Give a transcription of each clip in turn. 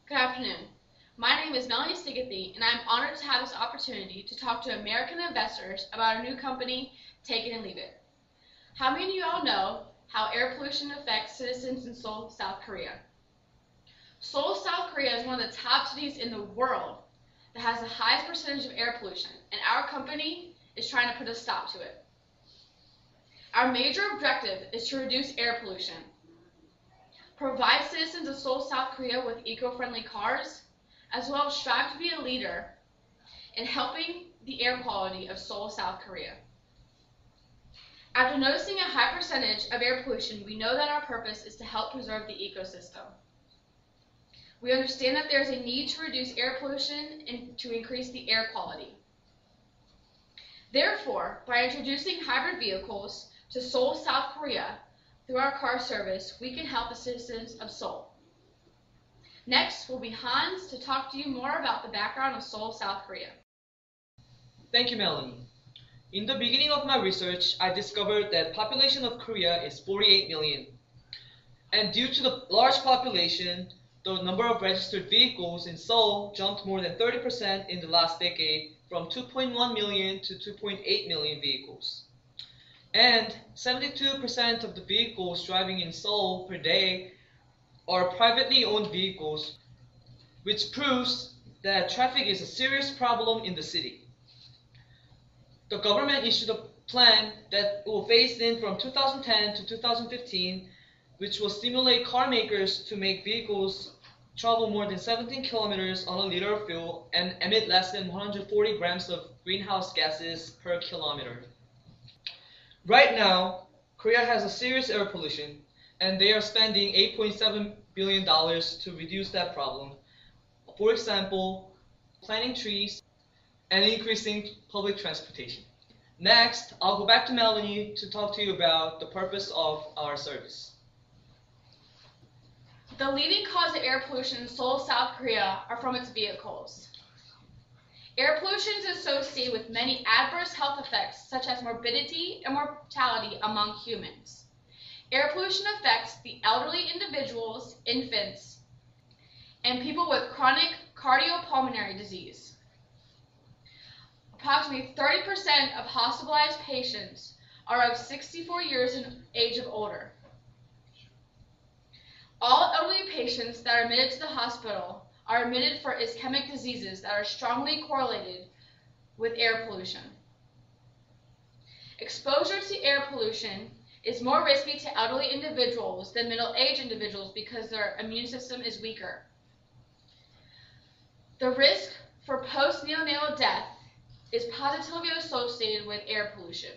Good afternoon. My name is Melanie Stigathy, and I'm honored to have this opportunity to talk to American investors about our new company, Take It and Leave It. How many of you all know how air pollution affects citizens in Seoul, South Korea? Seoul, South Korea is one of the top cities in the world that has the highest percentage of air pollution, and our company is trying to put a stop to it. Our major objective is to reduce air pollution, provide citizens of Seoul, South Korea with eco-friendly cars, as well as strive to be a leader in helping the air quality of Seoul, South Korea. After noticing a high percentage of air pollution, we know that our purpose is to help preserve the ecosystem. We understand that there is a need to reduce air pollution and to increase the air quality. Therefore, by introducing hybrid vehicles to Seoul, South Korea, through our car service, we can help the citizens of Seoul. Next will be Hans to talk to you more about the background of Seoul, South Korea. Thank you, Melanie. In the beginning of my research, I discovered that population of Korea is 48 million. And due to the large population, the number of registered vehicles in Seoul jumped more than 30% in the last decade, from 2.1 million to 2.8 million vehicles. And 72% of the vehicles driving in Seoul per day are privately owned vehicles, which proves that traffic is a serious problem in the city. The government issued a plan that will phase in from 2010 to 2015, which will stimulate car makers to make vehicles travel more than 17 kilometers on a liter of fuel and emit less than 140 grams of greenhouse gases per kilometer. Right now, Korea has a serious air pollution, and they are spending $8.7 billion to reduce that problem. For example, planting trees and increasing public transportation. Next, I'll go back to Melanie to talk to you about the purpose of our service. The leading cause of air pollution in Seoul, South Korea are from its vehicles. Air pollution is associated with many adverse health effects such as morbidity and mortality among humans. Air pollution affects the elderly individuals, infants, and people with chronic cardiopulmonary disease. Approximately 30% of hospitalized patients are of 64 years in age or older. All elderly patients that are admitted to the hospital are admitted for ischemic diseases that are strongly correlated with air pollution. Exposure to air pollution is more risky to elderly individuals than middle-aged individuals because their immune system is weaker. The risk for post-neonatal death is positively associated with air pollution.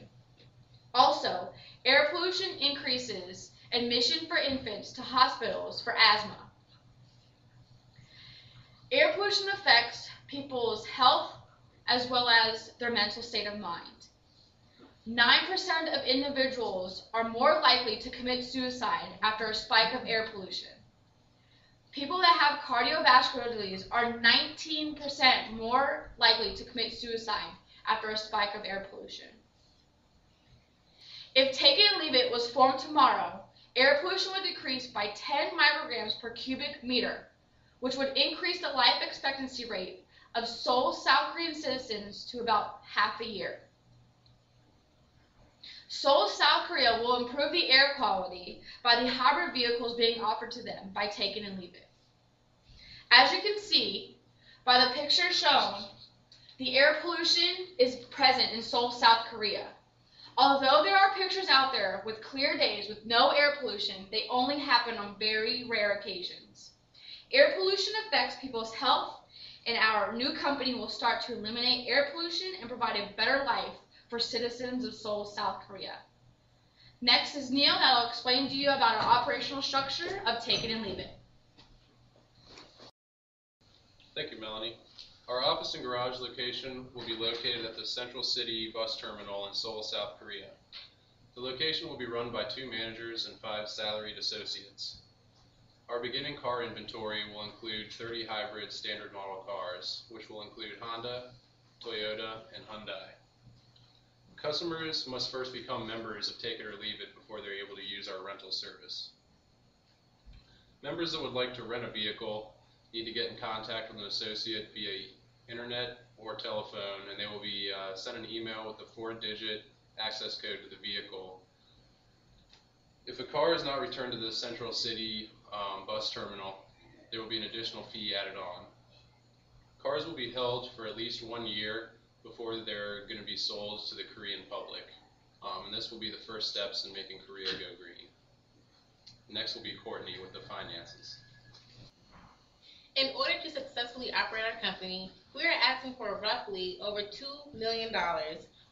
Also, air pollution increases admission for infants to hospitals for asthma. Air pollution affects people's health as well as their mental state of mind. 9% of individuals are more likely to commit suicide after a spike of air pollution. People that have cardiovascular disease are 19% more likely to commit suicide after a spike of air pollution. If Take It and Leave It was formed tomorrow, air pollution would decrease by 10 micrograms per cubic meter, which would increase the life expectancy rate of Seoul, South Korean citizens to about half a year. Seoul, South Korea will improve the air quality by the hybrid vehicles being offered to them by Take It and Leave It. As you can see by the picture shown, the air pollution is present in Seoul, South Korea. Although there are pictures out there with clear days with no air pollution, they only happen on very rare occasions. Air pollution affects people's health, and our new company will start to eliminate air pollution and provide a better life for citizens of Seoul, South Korea. Next is Neil that will explain to you about our operational structure of Take It and Leave It. Thank you, Melanie. Our office and garage location will be located at the Central City Bus Terminal in Seoul, South Korea. The location will be run by 2 managers and 5 salaried associates. Our beginning car inventory will include 30 hybrid standard model cars, which will include Honda, Toyota, and Hyundai. Customers must first become members of Take It or Leave It before they're able to use our rental service. Members that would like to rent a vehicle need to get in contact with an associate via internet or telephone, and they will be sent an email with a 4-digit access code to the vehicle. If a car is not returned to the Central City bus terminal, there will be an additional fee added on. Cars will be held for at least 1 year before they're going to be sold to the Korean public. And this will be the first steps in making Korea go green. Next will be Courtney with the finances. In order to successfully operate our company, we are asking for roughly over $2 million.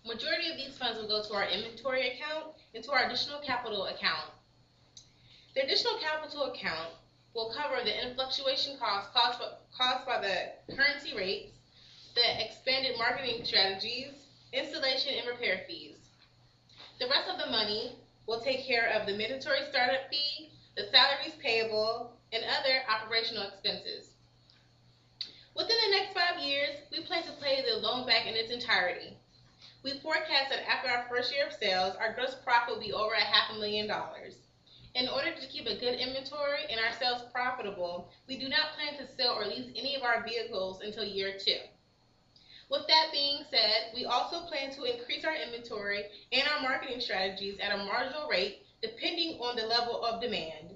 Majority of these funds will go to our inventory account and to our additional capital account. The additional capital account will cover the influctuation costs caused by the currency rates, the expanded marketing strategies, installation and repair fees. The rest of the money will take care of the mandatory startup fee, the salaries payable, and other operational expenses. Within the next 5 years, we plan to pay the loan back in its entirety. We forecast that after our first year of sales, our gross profit will be over $500,000. In order to keep a good inventory and our sales profitable, we do not plan to sell or lease any of our vehicles until year 2. With that being said, we also plan to increase our inventory and our marketing strategies at a marginal rate depending on the level of demand.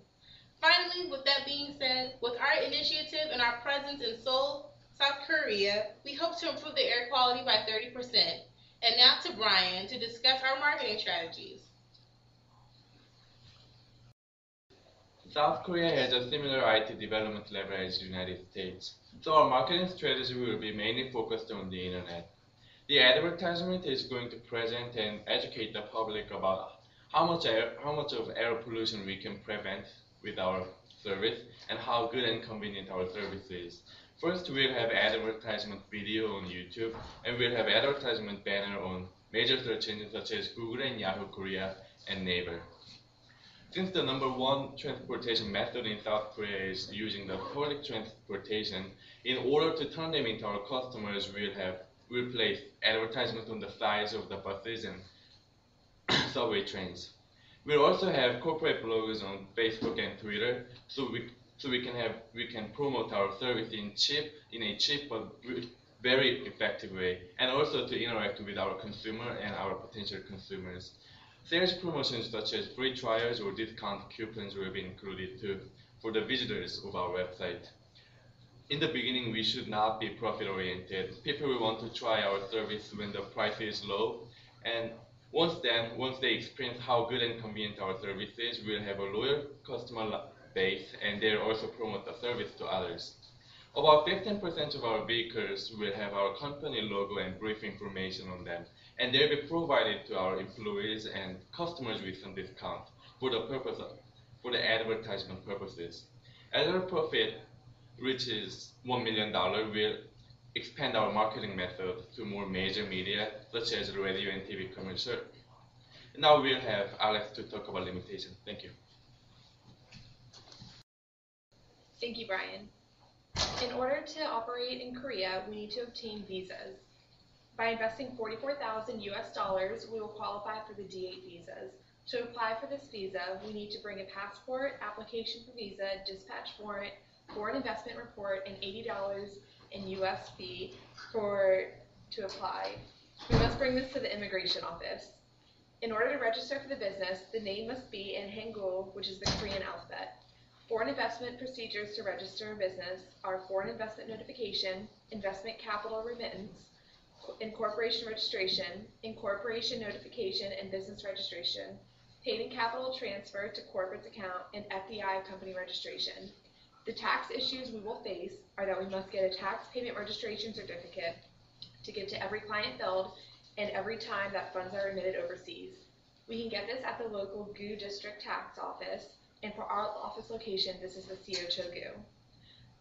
Finally, with that being said, with our initiative and our presence in Seoul, South Korea, we hope to improve the air quality by 30%. And now to Brian to discuss our marketing strategies. South Korea has a similar IT development level as the United States, so our marketing strategy will be mainly focused on the internet. The advertisement is going to present and educate the public about how much of air pollution we can prevent with our service and how good and convenient our service is. First, we'll have advertisement video on YouTube, and we'll have advertisement banner on major search engines such as Google and Yahoo Korea and Naver. Since the #1 transportation method in South Korea is using the public transportation, in order to turn them into our customers, we'll place advertisement on the sides of the buses and subway trains. We'll also have corporate blogs on Facebook and Twitter, so we can promote our service in a cheap but very effective way, and also to interact with our consumer and our potential consumers. Sales promotions such as free trials or discount coupons will be included too for the visitors of our website. In the beginning, we should not be profit-oriented. People will want to try our service when the price is low, and once they experience how good and convenient our service is, we'll have a loyal customer base, and they'll also promote the service to others. About 15% of our vehicles will have our company logo and brief information on them, and they'll be provided to our employees and customers with some discount for the advertisement purposes. As our profit reaches $1 million, we'll expand our marketing method to more major media such as radio and TV commercial. Now we'll have Alex to talk about limitation. Thank you. Thank you, Brian. In order to operate in Korea, we need to obtain visas. By investing $44,000 US, we will qualify for the D8 visas. To apply for this visa, we need to bring a passport, application for visa, dispatch warrant, foreign investment report, and $80 in US fee to apply. We must bring this to the immigration office. In order to register for the business, the name must be in Hangul, which is the Korean alphabet. Foreign investment procedures to register a business are foreign investment notification, investment capital remittance, incorporation registration, incorporation notification and business registration, paid-in capital transfer to corporate account, and FDI company registration. The tax issues we will face are that we must get a tax payment registration certificate to give to every client billed and every time that funds are remitted overseas. We can get this at the local GU district tax office, and for our office location, this is the CO Chogu.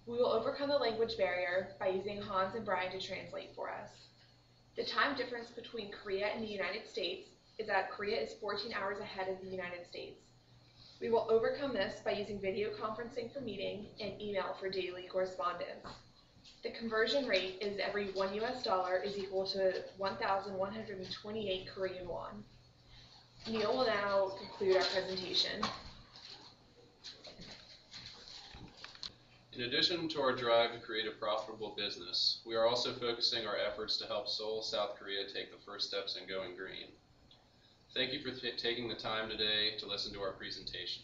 We will overcome the language barrier by using Hans and Brian to translate for us. The time difference between Korea and the United States is that Korea is 14 hours ahead of the United States. We will overcome this by using video conferencing for meeting and email for daily correspondence. The conversion rate is every $1 US is equal to 1,128 Korean won. Neil will now conclude our presentation. In addition to our drive to create a profitable business, we are also focusing our efforts to help Seoul, South Korea take the first steps in going green. Thank you for taking the time today to listen to our presentation.